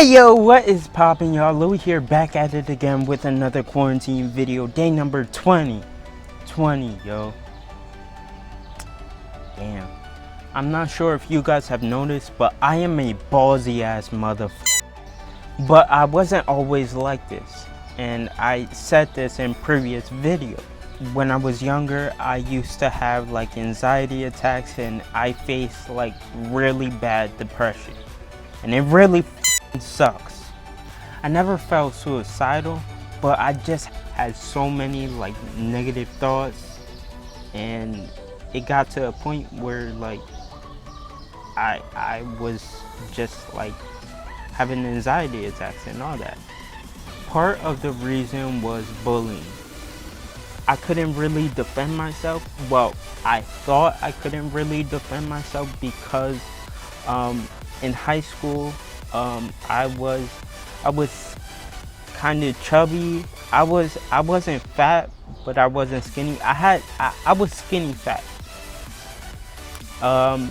Hey yo, what is poppin', y'all? Louie here, back at it again with another quarantine video. Day number 20, yo. Damn. I'm not sure if you guys have noticed, but I am a ballsy ass motherfucker. But I wasn't always like this, and I said this in previous videos. When I was younger, I used to have like anxiety attacks, and I faced like really bad depression, and it really sucks. I never felt suicidal, but I just had so many like negative thoughts, and it got to a point where like I was just like having anxiety attacks and all that. Part of the reason was bullying. I couldn't really defend myself. Well, I thought I couldn't really defend myself because in high school I was kind of chubby. I wasn't fat, but I wasn't skinny. I was skinny fat.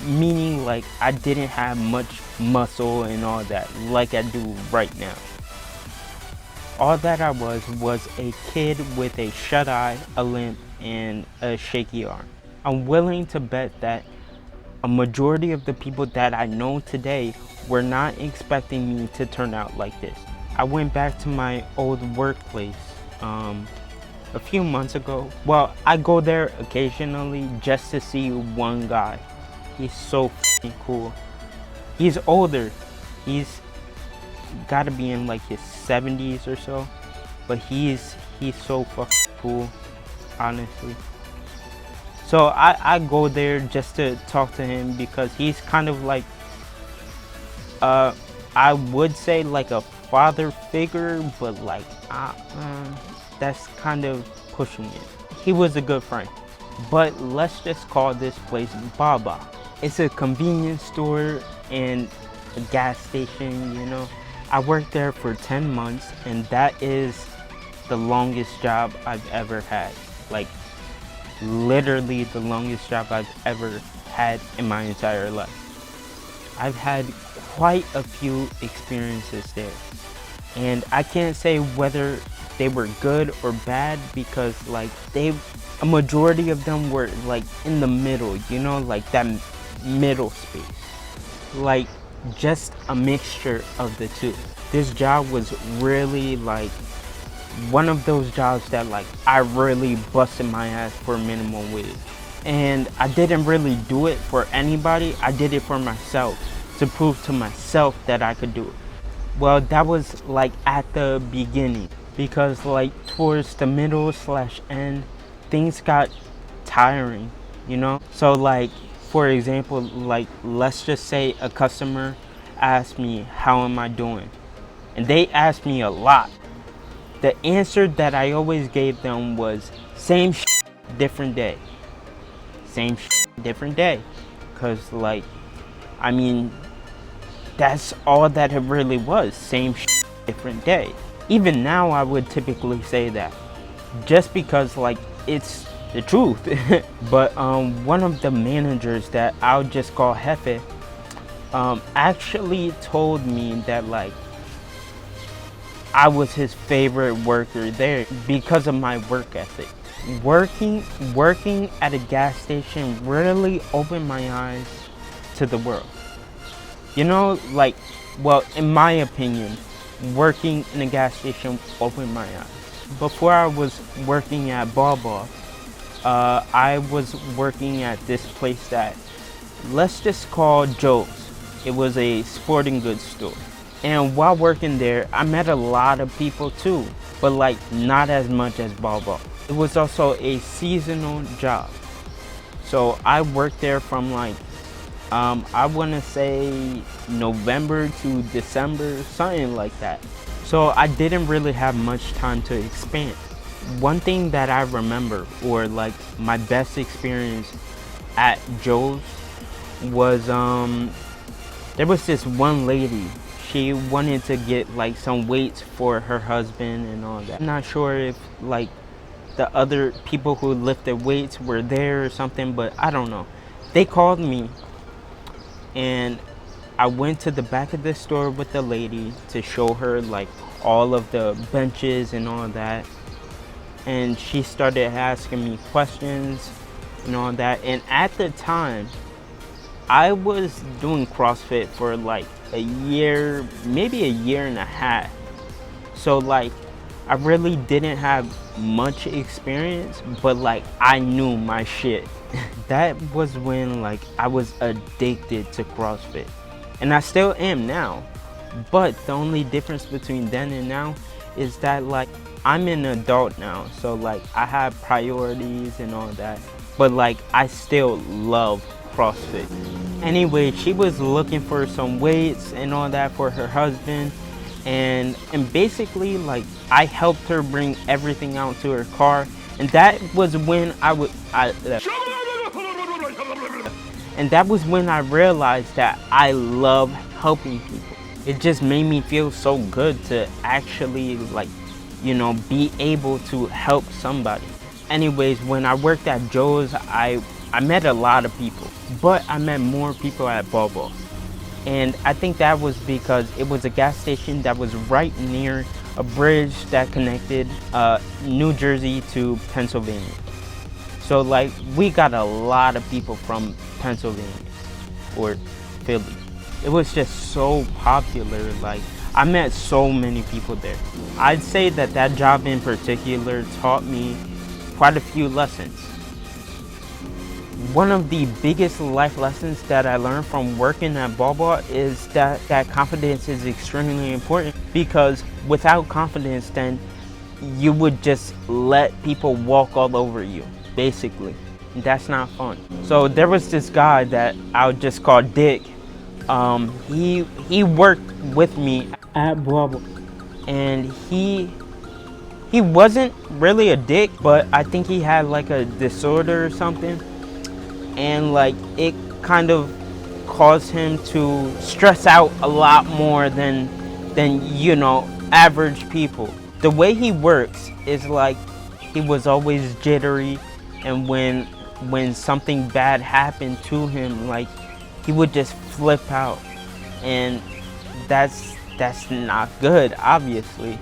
Meaning like I didn't have much muscle and all that like I do right now. All that I was a kid with a shut eye, a limp, and a shaky arm. I'm willing to bet that a majority of the people that I know today were not expecting me to turn out like this. I went back to my old workplace a few months ago. Well, I go there occasionally just to see one guy. He's so f***ing cool. He's older. He's gotta be in like his 70s or so, but he's so fucking cool, honestly. So I go there just to talk to him because he's kind of like I would say like a father figure, but like that's kind of pushing it. He was a good friend, but let's just call this place Baba. It's a convenience store and a gas station, you know. I worked there for 10 months, and that is the longest job I've ever had. Like literally the longest job I've ever had in my entire life. I've had quite a few experiences there, and I can't say whether they were good or bad because like a majority of them were like in the middle, you know, like that middle space, like just a mixture of the two. This job was really like one of those jobs that like I really busted my ass for minimum wage, and I didn't really do it for anybody. I did it for myself, to prove to myself that I could do it. Well, that was like at the beginning, because like towards the middle / end, things got tiring, you know. So like for example, like let's just say a customer asked me how am I doing, and they asked me a lot. The answer that I always gave them was same shit, different day. Same shit, different day. Cause like, I mean, that's all that it really was. Same shit, different day. Even now I would typically say that, just because like it's the truth. But one of the managers that I'll just call Jefe actually told me that like I was his favorite worker there because of my work ethic. Working at a gas station really opened my eyes to the world. You know, like, well, in my opinion, working in a gas station opened my eyes. Before I was working at Baba, I was working at this place that, let's just call Joe's. It was a sporting goods store. And while working there, I met a lot of people too, but like not as much as Baba. It was also a seasonal job. So I worked there from like, I want to say November to December, something like that. So I didn't really have much time to expand. One thing that I remember, or like my best experience at Joe's, was there was this one lady. She wanted to get like some weights for her husband and all that. I'm not sure if like the other people who lifted weights were there or something, but I don't know. They called me and I went to the back of the store with the lady to show her like all of the benches and all that. And she started asking me questions and all that. And at the time, I was doing CrossFit for like a year, maybe a year and a half. So like, I really didn't have much experience, but like I knew my shit. That was when like I was addicted to CrossFit. And I still am now. But the only difference between then and now is that like I'm an adult now. So like I have priorities and all that. But like I still love CrossFit. Anyway, she was looking for some weights and all that for her husband. And basically like I helped her bring everything out to her car. And that was when and that was when I realized that I love helping people. It just made me feel so good to actually like, you know, be able to help somebody. Anyways, when I worked at Joe's, I met a lot of people, but I met more people at Bobo. And I think that was because it was a gas station that was right near a bridge that connected New Jersey to Pennsylvania. So like we got a lot of people from Pennsylvania or Philly. It was just so popular. Like I met so many people there. I'd say that that job in particular taught me quite a few lessons. One of the biggest life lessons that I learned from working at Baba is that confidence is extremely important, because without confidence then you would just let people walk all over you, basically. And that's not fun. So there was this guy that I would just call Dick. He worked with me at Baba, and he wasn't really a dick, but I think he had like a disorder or something. And like it kind of caused him to stress out a lot more than you know, average people. The way he works is like he was always jittery, and when something bad happened to him, like he would just flip out, and that's not good, obviously.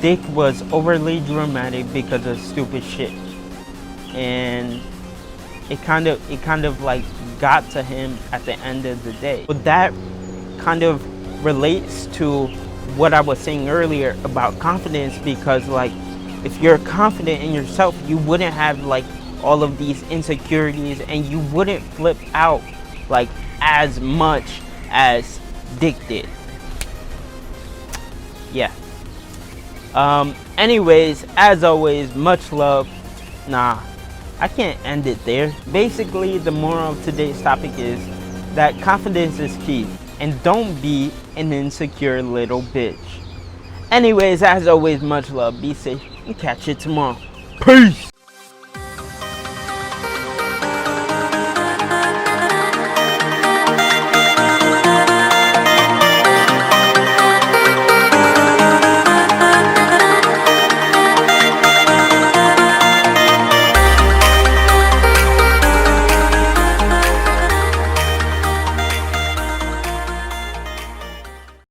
Dick was overly dramatic because of stupid shit, and it kind of like got to him at the end of the day. But that kind of relates to what I was saying earlier about confidence, because like if you're confident in yourself, you wouldn't have like all of these insecurities, and you wouldn't flip out like as much as Dick did. Yeah. Anyways, as always, much love. Nah, I can't end it there. Basically, the moral of today's topic is that confidence is key, and don't be an insecure little bitch. Anyways, as always, much love, be safe, and catch you tomorrow. Peace!